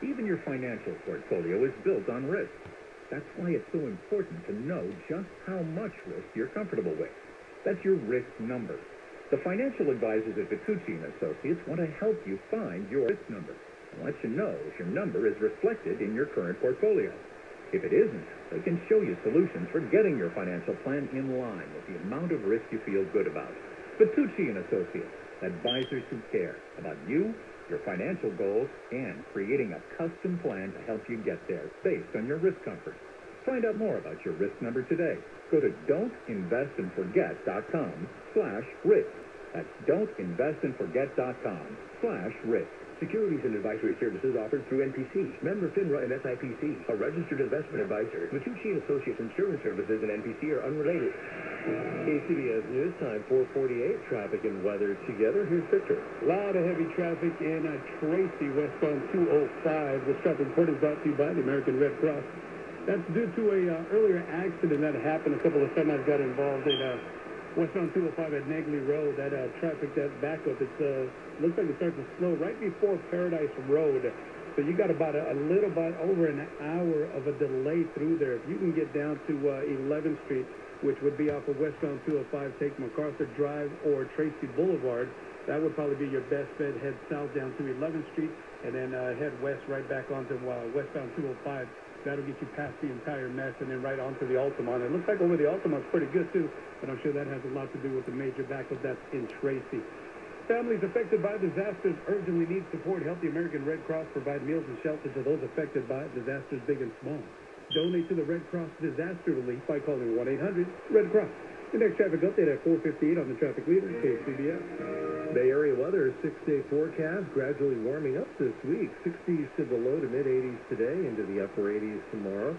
Even your financial portfolio is built on risk. That's why it's so important to know just how much risk you're comfortable with. That's your risk number. The financial advisors at Vitucci & Associates want to help you find your risk number and let you know if your number is reflected in your current portfolio. If it isn't, they can show you solutions for getting your financial plan in line with the amount of risk you feel good about. Vitucci & Associates, advisors who care about you, your financial goals, and creating a custom plan to help you get there based on your risk comfort. Find out more about your risk number today. Go to don'tinvestandforget.com/risk. That's don'tinvestandforget.com/risk. Securities and advisory services offered through NPC, member FINRA and SIPC, a registered investment advisor. Vitucci & Associates Insurance Services and NPC are unrelated. KCBS News Time 4:48. Traffic and weather together. Here's Victor. A lot of heavy traffic in Tracy, westbound 205. This traffic report is brought to you by the American Red Cross. That's due to a earlier accident that happened. A couple of semis got involved in westbound 205 at Negley Road. That traffic, that backup, it looks like it starts to slow right before Paradise Road. So you got about a little bit over an hour of a delay through there. If you can get down to 11th Street, which would be off of westbound 205, take MacArthur Drive or Tracy Boulevard, that would probably be your best bet. Head south down to 11th Street and then head west right back onto westbound 205. That'll get you past the entire mess and then right onto the Altamont. It looks like over the Altamont's pretty good too, but I'm sure that has a lot to do with the major backup that's in Tracy. Families affected by disasters urgently need support. Help the American Red Cross provide meals and shelter to those affected by disasters big and small. Donate to the Red Cross Disaster Relief by calling 1-800-RED-CROSS. The next traffic update at 4:58 on the traffic leader, KCBS. Bay Area weather, 6-day forecast, gradually warming up this week. 60s to the low to mid-80s today, into the upper 80s tomorrow.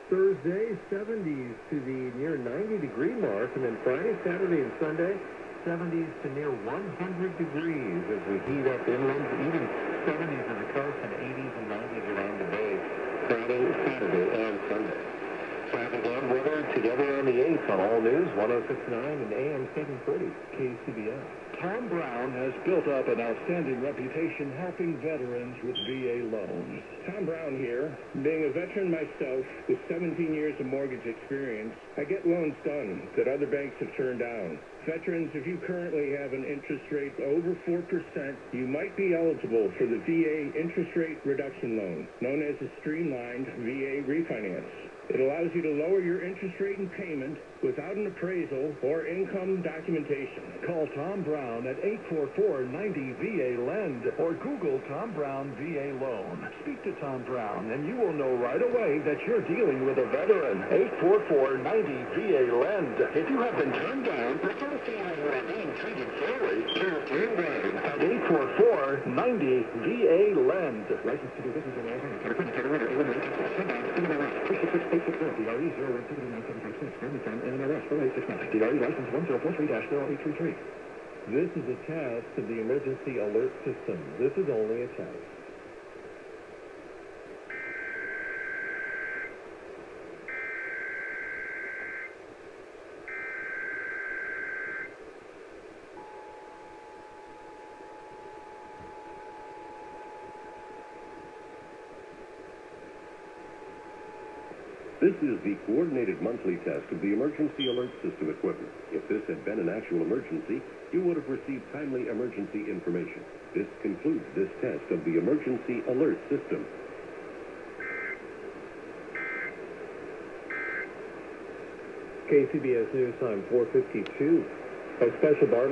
Thursday, 70s to the near 90-degree mark, and then Friday, Saturday, and Sunday, 70s to near 100 degrees as we heat up inland, even 70s on the coast and 80s and 90s around the bay. Friday, Saturday, and Sunday. Traffic and weather together on the 8th on All News 106.9 and AM 740 KCBS. Tom Brown has built up an outstanding reputation helping veterans with VA loans. Tom Brown here. Being a veteran myself with 17 years of mortgage experience, I get loans done that other banks have turned down. Veterans, if you currently have an interest rate over 4%, you might be eligible for the VA interest rate reduction loan, known as a streamlined VA refinance. It allows you to lower your interest rate and payment without an appraisal or income documentation. Call Tom Brown at 844-90-VA-LEND or Google Tom Brown VA Loan. Speak to Tom Brown and you will know right away that you're dealing with a veteran. 844-90-VA-LEND. If you have been turned down, prefer feeling you are being treated fairly, call Tom Brown at 844-90-VA-LEND. License to do business in Arizona. DRE 0129756, Family Farm, NMLS 4869. DRE license 1043-0833. This is a test of the emergency alert system. This is only a test. This is the coordinated monthly test of the emergency alert system equipment. If this had been an actual emergency, you would have received timely emergency information. This concludes this test of the emergency alert system. KCBS News Time 4:52. A special barbecue